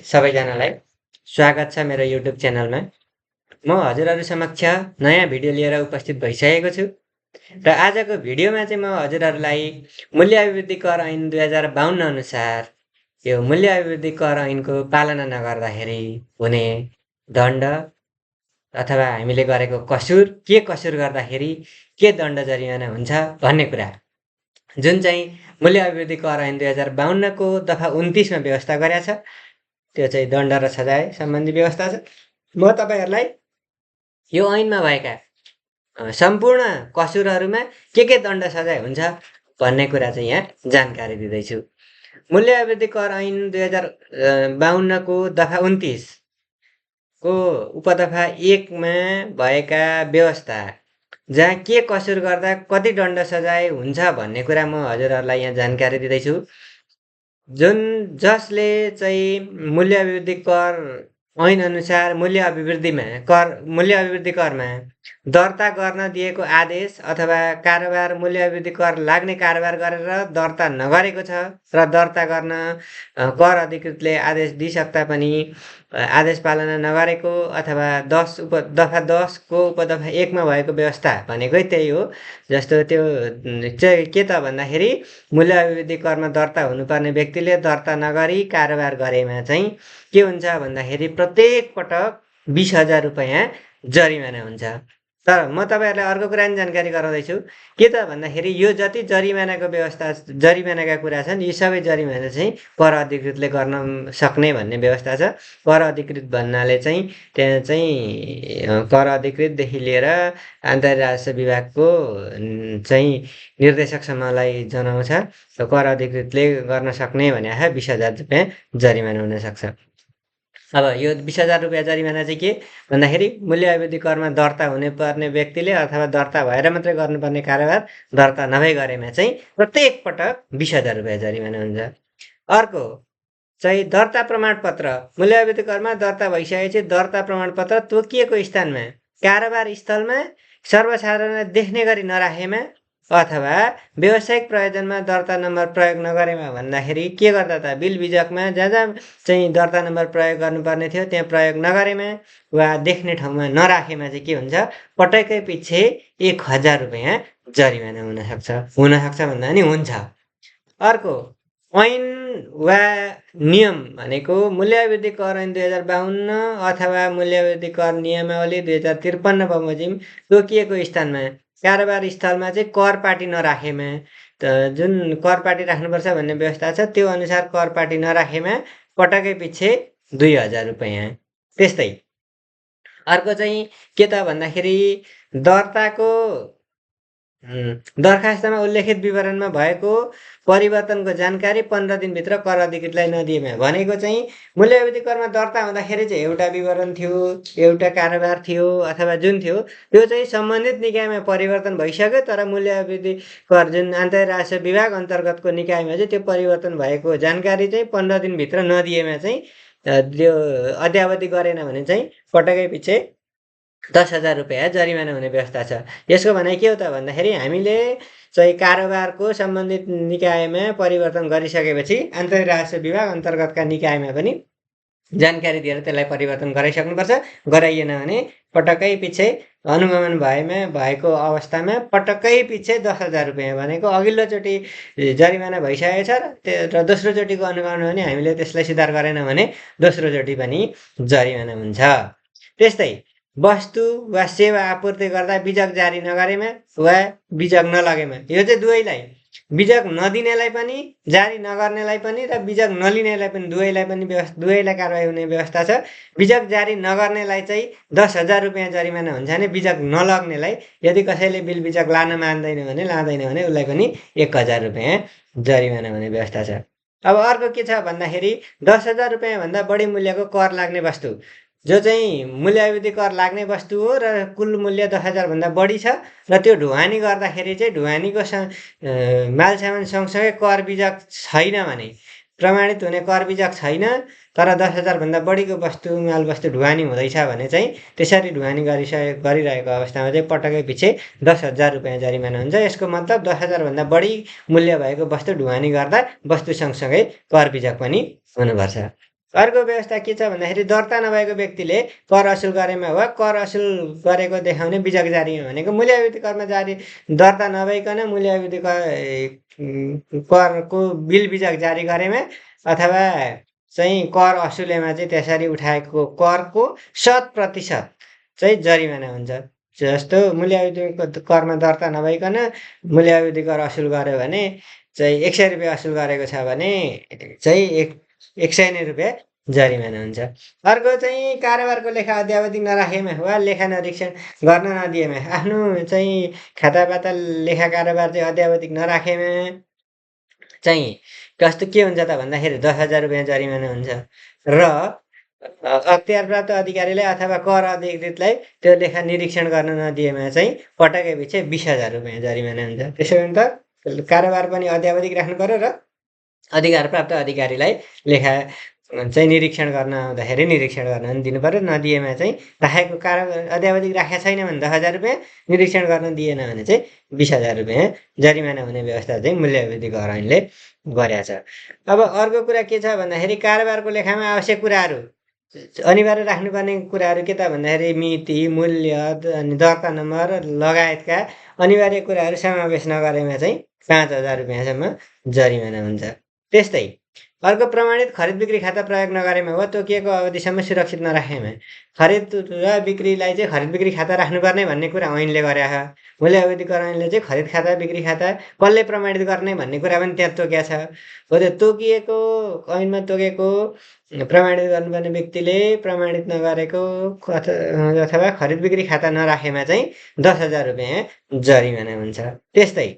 सबैजनालाई स्वागत छ मेरो युट्युब च्यानलमा। म हजुरहरू समक्ष नयाँ भिडियो लिएर उपस्थित भइसकेको छु र आजको भिडियोमा चाहिँ म हजुरहरूलाई मूल्य अभिवृद्धि कर ऐन 2052 अनुसार यो मूल्य अभिवृद्धि कर ऐनको पालना नगर्दाखेरि हुने दण्ड अथवा हामीले गरेको के कसुर गर्दाखेरि के दण्ड जरिवाना हुन्छ भन्ने कुरा जुन चाहिँ मूल्य अभिवृद्धि कर ऐन 2052 को दफा 29 मा व्यवस्था गरेको छ त्यो चाहिँ दण्ड र सजाय सम्बन्धी व्यवस्था छ। म तपाईहरुलाई यो ऐनमा भएका सम्पूर्ण कसुरहरुमा के दण्ड सजाय हुन्छ भन्ने कुरा चाहिँ यहाँ जानकारी दिँदैछु। मूल्य अभिवृद्धि कर ऐन 2052 को दफा 29 को उपदफा 1 मा भएका व्यवस्था जहाँ के कसुर गर्दा कति दण्ड सजाय हुन्छ भन्ने कुरा म हजुरहरुलाई यहाँ जानकारी दिँदैछु। जसले चाहिँ मूल्य अभिवृद्धि कर ऐन अनुसार मूल्य अभिवृद्धि करमा दर्ता गर्न दिएको आदेश अथवा कारोबार मूल्य अभिवृद्धि कर लाग्ने कारोबार गरेर दर्ता नगरेको छ र दर्ता गर्न कर अधिकृतले आदेश दिइसक्दा पनि आदेश पालना नगरेको अथवा दफा 10 को उपदफा 1 मा भएको व्यवस्था भनेकै त्यही हो। जस्तो त्यो चाहिँ के त भन्दाखेरि मूल्य अभिवृद्धि करमा दर्ता हुनुपर्ने व्यक्तिले दर्ता नगरी कारोबार गरेमा चाहिँ के हुन्छ भन्दाखेरि प्रत्येक पटक 20,000 रुपैयाँ जरिमाना हुन्छ। तर म तपाईहरुलाई अर्को कुरा नि जानकारी गराउँदैछु के त भन्दाखेरि यो जति जरिमानाका कुरा छन् यी सबै जरिमाना चाहिँ कर अधिकृतले गर्न सक्ने भन्ने व्यवस्था छ। कर अधिकृत भन्नाले चाहिँ त्यहाँ चाहिँ कर अधिकृतदेखि लिएर आन्तरिक राजस्व विभागको चाहिँ निर्देशकसम्मलाई जनाउँछ। कर अधिकृतले गर्न सक्ने भने 20,000 रुपैयाँ जरिमाना हुन सक्छ। अब यो 20,000 रुपैयाँ जरिमाना चाहिँ के भन्दाखेरि मूल्य अभिवृद्धि करमा दर्ता हुने पर्ने व्यक्तिले अथवा दर्ता भएर मात्रै गर्नुपर्ने कारोबार दर्ता नभई गरेमा चाहिँ प्रत्येक पटक 20,000 रुपैयाँ जरिमाना हुन्छ। अर्को चाहिँ दर्ता प्रमाणपत्र मूल्य अभिवृद्धि करमा दर्ता भइसकेपछि दर्ता प्रमाणपत्र तोकिएको स्थानमा कारोबार स्थलमा सर्वसाधारणले देख्ने गरी नराखेमा अथवा व्यावसायिक प्रयोजनमा दर्ता नम्बर प्रयोग नगरेमा भन्दाखेरि के गर्दा त बिल बिजकमा जहाँ चाहिँ दर्ता नम्बर प्रयोग गर्नुपर्ने थियो त्यहाँ प्रयोग नगरेमा वा देख्ने ठाउँमा नराखेमा चाहिँ के हुन्छ पटक्कै पछि 1,000 रुपैयाँ जरिमाना हुन सक्छ भन्दा नि हुन्छ। अर्को ऐन वा नियम भनेको मूल्य अभिवृद्धि कर ऐन 2052 अथवा मूल्य अभिवृद्धि कर नियमावली 2053 बमोजिम तोकिएको स्थानमा कारोबार स्थलमा चाहिँ कर पाटी नराखेमा जुन कर पाटी राख्नुपर्छ भन्ने व्यवस्था छ त्यो अनुसार कर पाटी नराखेमा पटकै पछि 2,000 रुपैयाँ। त्यस्तै अर्को चाहिँ के त भन्दाखेरि दर्ताको दरखास्तमा उल्लेखित विवरणमा भएको परिवर्तनको जानकारी 15 दिनभित्र कर अधिकृतलाई नदिएमा भनेको चाहिँ मूल्य अभिवृद्धि करमा दर्ता हुँदाखेरि चाहिँ एउटा विवरण थियो एउटा कारोबार थियो अथवा जुन थियो त्यो चाहिँ सम्बन्धित निकायमा परिवर्तन भइसक्यो तर मूल्य अभिवृद्धि कर जुन आन्तरिक राजस्व विभाग अन्तर्गतको निकायमा चाहिँ त्यो परिवर्तन भएको जानकारी चाहिँ 15 दिनभित्र नदिएमा चाहिँ त्यो अद्यावधि गरेन भने चाहिँ पटकै पछि 10,000 रुपैयाँ जरिमाना हुने व्यवस्था छ। यसको भनाइ के हो त भन्दाखेरि हामीले चाहिँ कारोबारको सम्बन्धित निकायमा परिवर्तन गरिसकेपछि आन्तरिक राजस्व विभाग अन्तर्गतका निकायमा पनि जानकारी दिएर त्यसलाई परिवर्तन गराइसक्नुपर्छ। गराइएन भने पटक्कै पछि अनुगमन भएको अवस्थामा पटक्कै पछि 10,000 रुपैयाँ भनेको अघिल्लोचोटि जरिमाना भइसकेको छ र दोस्रोचोटिको अनुगमन भने हामीले त्यसलाई सुधार गरेन भने दोस्रोचोटि पनि जरिमाना हुन्छ। त्यस्तै वस्तु वा सेवा आपूर्ति गर्दा बिजक जारी नगरेमा वा बिजक नलगेमा यो चाहिँ दुवैलाई बिजक नदिनेलाई पनि जारी नगर्नेलाई पनि र बिजक नलिनेलाई पनि दुवैलाई कारबाही हुने व्यवस्था छ। बिजक जारी नगर्नेलाई चाहिँ 10,000 रुपैयाँ जरिमाना हुन्छ भने बिजक नलग्नेलाई यदि कसैले बिल बिजक लान लाँदैन भने उसलाई पनि 1,000 रुपैयाँ जरिमाना हुने व्यवस्था छ। अब अर्को के छ भन्दाखेरि 10,000 रुपैयाँ भन्दा बढी मूल्यको कर लाग्ने वस्तु जो चाहिँ मूल्य अभिवृद्धि कर लाग्ने वस्तु हो र कुल मूल्य 10,000 भन्दा बढी छ र त्यो ढुवानी गर्दाखेरि चाहिँ ढुवानीको माल सामान सँगसँगै कर बिजक छैन भने प्रमाणित हुने कर बिजक छैन तर 10,000 भन्दा बढीको माल वस्तु ढुवानी हुँदैछ भने चाहिँ त्यसरी ढुवानी गरिरहेको अवस्थामा चाहिँ पटक्कै पछि 10,000 रुपैयाँ जरिमाना हुन्छ। यसको मतलब 10,000 भन्दा बढी मूल्य भएको वस्तु ढुवानी गर्दा वस्तु सँगसँगै कर बिजक पनि हुनुपर्छ। अर्को व्यवस्था के छ भन्दाखेरि दर्ता नभएको व्यक्तिले कर असुल गरेमा वा कर असुल गरेको देखाउने बिजक जारीमा भनेको मूल्याभिवृद्धि करमा जारी दर्ता नभइकन मूल्याभिवृद्धि करको बिल बिजक जारी गरेमा अथवा चाहिँ कर असुलेमा चाहिँ त्यसरी उठाएको करको 100% चाहिँ जरिमाना हुन्छ। जस्तो मूल्याभिवृद्धि करमा दर्ता नभइकन मूल्याभिवृद्धि कर असुल गर्यो भने चाहिँ 100 रुपियाँ असुल गरेको छ भने चाहिँ 100 नै रुपियाँ जरिमाना हुन्छ। अर्को चाहिँ कारोबारको लेखा अद्यावधिक नराखेमा वा लेखा निरीक्षण गर्न नदिएमा आफ्नो चाहिँ खातापाता लेखा कारोबार चाहिँ अद्यावधिक नराखेमा चाहिँ कस्तो के हुन्छ त भन्दाखेरि 10,000 रुपियाँ जरिमाना हुन्छ र अख्तियार प्राप्त अधिकारीलाई अथवा कर अधिकृतलाई त्यो लेखा निरीक्षण गर्न नदिएमा चाहिँ पटकै पछि 20,000 रुपियाँ जरिमाना हुन्छ। त्यसो भने त कारोबार पनि अद्यावधिक राख्नु पर्यो र अधिकार प्राप्त अधिकारीलाई लेखा चाहिँ निरीक्षण गर्न आउँदाखेरि निरीक्षण गर्न पनि दिनु पर्यो। नदिएमा चाहिँ राखेको कारोबार अद्यावधिक राखेको छैन भने 10,000 रुपियाँ, निरीक्षण गर्न दिएन भने चाहिँ 20,000 रुपियाँ जरिमाना हुने व्यवस्था चाहिँ मूल्याभिवृद्धि कर ऐनले गरेको छ। अब अर्को कुरा के छ भन्दाखेरि कारोबारको लेखामा आवश्यक कुराहरू अनिवार्य राख्नुपर्ने कुराहरू के त भन्दाखेरि मिति, मूल्य अनि दर्ता नम्बर लगायतका अनिवार्य कुराहरू समावेश नगरेमा चाहिँ 5,000 रुपियाँसम्म जरिमाना हुन्छ। त्यस्तै अर्को प्रमाणित खरिद बिक्री खाता प्रयोग नगरेमा वा तोकिएको अवधिसम्म सुरक्षित नराखेमा खरिद र बिक्रीलाई चाहिँ खरिद बिक्री खाता राख्नुपर्ने भन्ने कुरा ऐनले गरेको छ। मूल्याभिवृद्धि कर ऐनले चाहिँ खरिद खाता बिक्री खाता कसले प्रमाणित गर्ने भन्ने कुरा पनि त्यहाँ तोकिएको छ। हो त्यो तोकिएको ऐनमा तोकेको प्रमाणित गर्नुपर्ने व्यक्तिले प्रमाणित नगरेको अथवा खरिद बिक्री खाता नराखेमा चाहिँ 10,000 रुपियाँ जरिमाना हुन्छ। त्यस्तै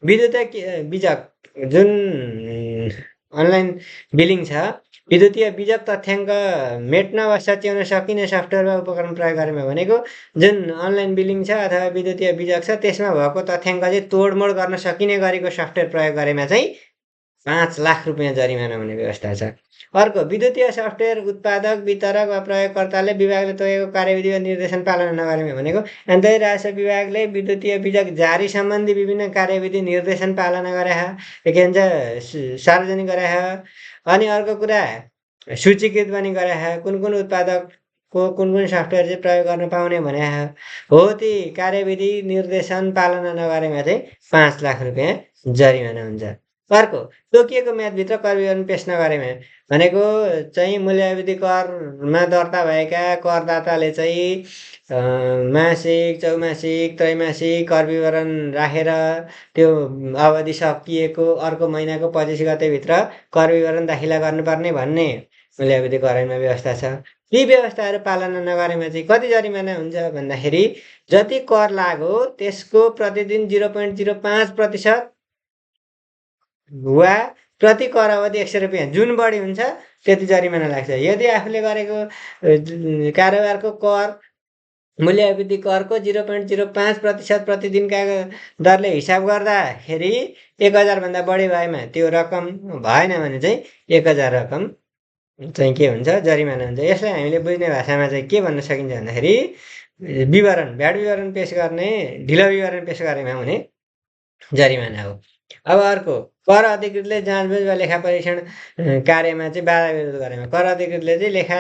विद्युतीय बिजक जुन अनलाइन बिलिङ छ, विद्युतीय बिजक तथ्याङ्क मेट्न वा सच्याउन सकिने सफ्टवेयर वा उपकरण प्रयोग गरेमा भनेको जुन अनलाइन बिलिङ छ अथवा विद्युतीय बिजक छ त्यसमा भएको तथ्याङ्क चाहिँ तोडमोड गर्न सकिने गरेको सफ्टवेयर प्रयोग गरेमा चाहिँ 5 लाख रुपियाँ जरिमाना हुने व्यवस्था छ। अर्को विद्युतीय सफ्टवेयर उत्पादक, वितरक वा प्रयोगकर्ताले विभागले तोकेको कार्यविधि वा निर्देशन पालना नगरेमा भनेको आन्तरिक राजस्व विभागले विद्युतीय बिजक जारी सम्बन्धी विभिन्न कार्यविधि निर्देशन पालना गरे के भन्छ सार्वजनिक गरे। अनि अर्को कुरा सूचीकृत पनि गरे कुन कुन उत्पादकको कुन कुन सफ्टवेयर चाहिँ प्रयोग गर्न पाउने भने हो ती कार्यविधि निर्देशन पालना नगरेमा चाहिँ 5 लाख रुपियाँ जरिमाना हुन्छ। अर्को तोकिएको म्यादभित्र कर विवरण पेश नगरेमा भनेको चाहिँ मूल्याभिवृद्धि करमा दर्ता भएका करदाताले चाहिँ मासिक, चौमासिक, त्रैमासिक कर विवरण राखेर त्यो अवधि सकिएको अर्को महिनाको 25 गतेभित्र कर विवरण दाखिला गर्नुपर्ने भन्ने मूल्याभिवृद्धि कर ऐनमा व्यवस्था छ। यी व्यवस्थाहरू पालना नगरेमा चाहिँ कति जरिमाना हुन्छ भन्दाखेरि जति कर लाग्यो त्यसको प्रतिदिन 0.05% वा प्रति कर अवधि 100 रुपियाँ जुन बढी हुन्छ त्यति जरिमाना लाग्छ। यदि आफूले गरेको कारोबारको कर मूल्याभिवृद्धि करको 0.05% प्रतिदिनका दरले हिसाब गर्दाखेरि 1,000 भन्दा बढी भएमा त्यो रकम भएन भने चाहिँ 1,000 रकम चाहिँ के हुन्छ जरिमाना हुन्छ। यसलाई हामीले बुझ्ने भाषामा चाहिँ के भन्न सकिन्छ भन्दाखेरि विवरण भ्याट विवरण पेश गर्ने ढिलो विवरण पेश गरेमा हुने जरिमाना हो। अब अर्को कर अधिकृतले जाँचबुझ वा लेखा परीक्षण कार्यमा चाहिँ बाधा विरोध गरेमा कर अधिकृतले चाहिँ लेखा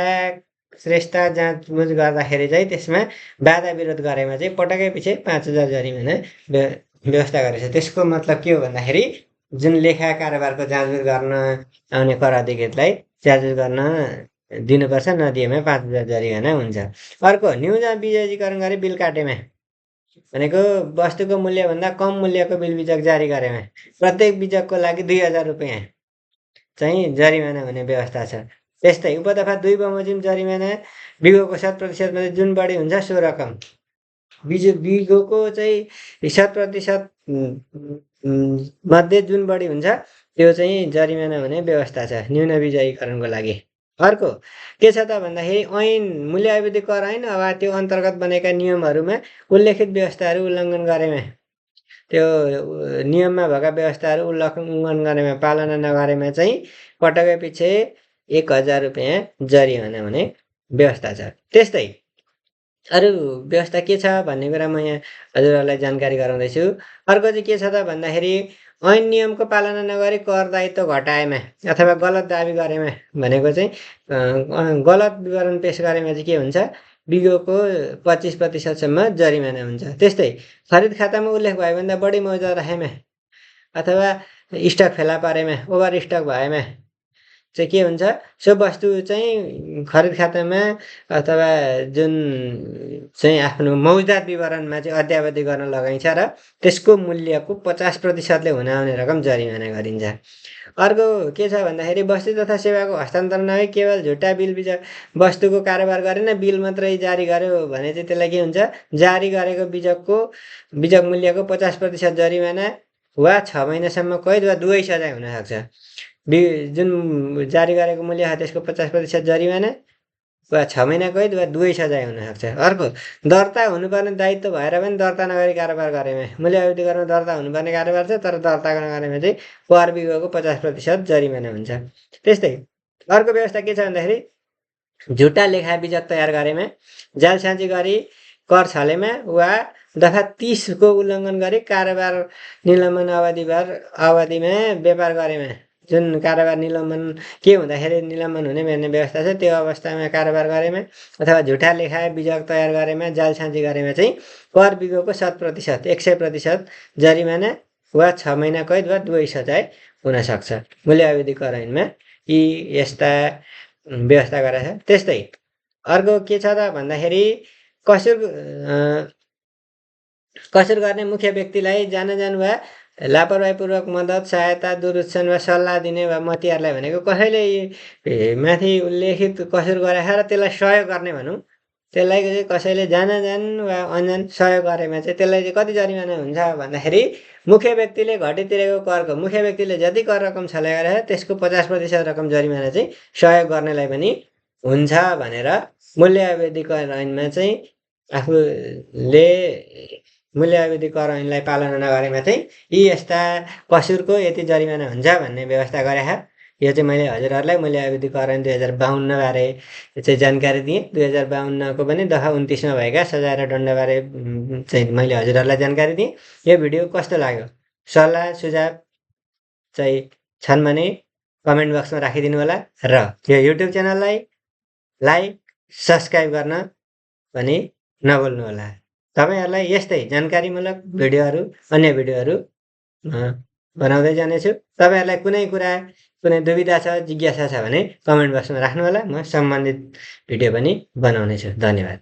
श्रेष्ठता जाँचबुझ गर्दाखेरि चाहिँ त्यसमा बाधा विरोध गरेमा चाहिँ पटकै पछि 5,000 जरिमाना व्यवस्था गरेको छ। त्यसको मतलब के हो भन्दाखेरि जुन लेखा कारोबारको जाँचबुझ गर्न आउने कर अधिकृतलाई जाँचबुझ गर्न दिनुपर्छ, नदिएमा 5,000 जरिमाना हुन्छ। अर्को न्यून बिजजीकरण गरी बिल काटेमा भनेको वस्तुको मूल्यभन्दा कम मूल्यको बिल बिजक जारी गरेमा प्रत्येक बिजकको लागि 2,000 रुपियाँ चाहिँ जरिमाना हुने व्यवस्था छ। त्यस्तै उपदफा 2 बमोजिम जरिमाना बिगोको 100% मध्ये जुन बढी हुन्छ सो रकम बिगोको चाहिँ 100% मध्ये जुन बढी हुन्छ त्यो चाहिँ जरिमाना हुने व्यवस्था छ न्यून बिजयीकरणको लागि। अर्को के छ त भन्दाखेरि ऐन मूल्याभिवृद्धि कर ऐन वा त्यो अन्तर्गत बनेका नियमहरूमा उल्लेखित व्यवस्थाहरू उल्लङ्घन गरेमा त्यो नियममा भएका व्यवस्थाहरू उल्लङ्घन गरेमा पालना नगरेमा चाहिँ पटकै पछि 1,000 रुपियाँ जरिमाना हुने व्यवस्था छ। त्यस्तै अरू व्यवस्था के छ भन्ने कुरा म यहाँ हजुरहरूलाई जानकारी गराउँदैछु। अर्को चाहिँ के छ त भन्दाखेरि ऐन नियमको पालना नगरी कर दायित्व घटाएमा अथवा गलत दाबी गरेमा भनेको चाहिँ गलत विवरण पेश गरेमा चाहिँ के हुन्छ, बिगोको 25% जरिमाना हुन्छ। त्यस्तै खरिद खातामा उल्लेख भएभन्दा बढी मौजा राखेमा अथवा स्टक फेला पारेमा, ओभर स्टक भएमा चाहिँ के हुन्छ, सो वस्तु चाहिँ खरिद खातामा अथवा जुन चाहिँ आफ्नो मौजदात विवरणमा चाहिँ अद्यावधि गर्न लगाइन्छ र त्यसको मूल्यको 50%ले हुन आउने रकम जरिमाना गरिन्छ। अर्को के छ भन्दाखेरि वस्तु तथा सेवाको हस्तान्तरण नभई केवल झुट्टा बिल बिजक वस्तुको कारोबार गरेन, बिल मात्रै जारी गर्यो भने चाहिँ त्यसलाई के हुन्छ, जारी गरेको बिजक मूल्यको 50% जरिमाना वा 6 महिनासम्म कैद वा दुवै सजाय हुन सक्छ। जुन जारी गरेको मूल्य छ त्यसको 50% जरिमाना वा 6 महिना कैद वा दुवै सजाय हुन सक्छ। अर्को दर्ता हुनुपर्ने दायित्व भएर पनि दर्ता नगरी कारोबार गरेमा, मूल्य अभिवृद्धिकरमा दर्ता हुनुपर्ने कारोबार छ तर दर्ता नगरेमा चाहिँ कर बिगोको 50% जरिमाना हुन्छ। त्यस्तै अर्को व्यवस्था के छ भन्दाखेरि झुटा लेखा बिजक तयार गरेमा, जालसाजी गरी कर छलेमा वा दफा 30 को उल्लङ्घन गरी कारोबार निलम्बन अवधिमा व्यापार गरेमा, जुन कारोबार निलम्बन के हुँदाखेरि निलम्बन हुने भन्ने व्यवस्था छ, त्यो अवस्थामा कारोबार गरेमा अथवा झुटा लेखा बिजक तयार गरेमा, जालसाजी गरेमा चाहिँ कर बिगोको 100%, 100% जरिमाना वा 6 महिना कैद वा दुवै सजाय हुन सक्छ। मूल्य अभिवृद्धि कर ऐनमा यी यस्ता व्यवस्था गरेको छ। त्यस्तै अर्को के छ त भन्दाखेरि कसुर गर्ने मुख्य व्यक्तिलाई जान वा लापरवाहीपूर्वक मद्दत, सहायता, दुरुत्सन वा सल्लाह दिने वा मतियारलाई भनेको कसैले माथि उल्लेखित कसुर गरेछ र त्यसलाई सहयोग गर्ने भनौँ, त्यसलाई चाहिँ कसैले जान वा अनजान सहयोग गरेमा चाहिँ त्यसलाई चाहिँ कति जरिमाना हुन्छ भन्दाखेरि मुख्य व्यक्तिले घटी तिरेको करको, मुख्य व्यक्तिले जति कर रकम छले गरेछ त्यसको 50% रकम जरिमाना चाहिँ सहयोग गर्नेलाई पनि हुन्छ भनेर मूल्य अभिवृद्धि कर ऐनमा चाहिँ आफूले मूल्य अभिवृद्धि कर ऐनलाई पालना नगरेमा चाहिँ यी यस्ता कसुरको यति जरिमाना हुन्छ भन्ने व्यवस्था गरेछ। यो चाहिँ मैले हजुरहरूलाई मूल्य अभिवृद्धि कर ऐन 2052 बारे चाहिँ जानकारी दिएँ। 2052 को पनि दफा 29 मा भएका सजाय र दण्डबारे चाहिँ मैले हजुरहरूलाई जानकारी दिएँ। यो भिडियो कस्तो लाग्यो, सल्लाह सुझाव चाहिँ छन् भने कमेन्ट बक्समा राखिदिनु होला र यो युट्युब च्यानललाई लाइक सब्सक्राइब गर्न पनि नभुल्नु होला। तपाईहरुलाई यस्तै जानकारीमूलक भिडियोहरू, अन्य भिडियोहरू बनाउँदै जानेछु। तपाईहरुलाई कुनै दुविधा छ, जिज्ञासा छ भने कमेन्ट बक्समा राख्नु होला, म सम्बन्धित भिडियो पनि बनाउनेछु। धन्यवाद।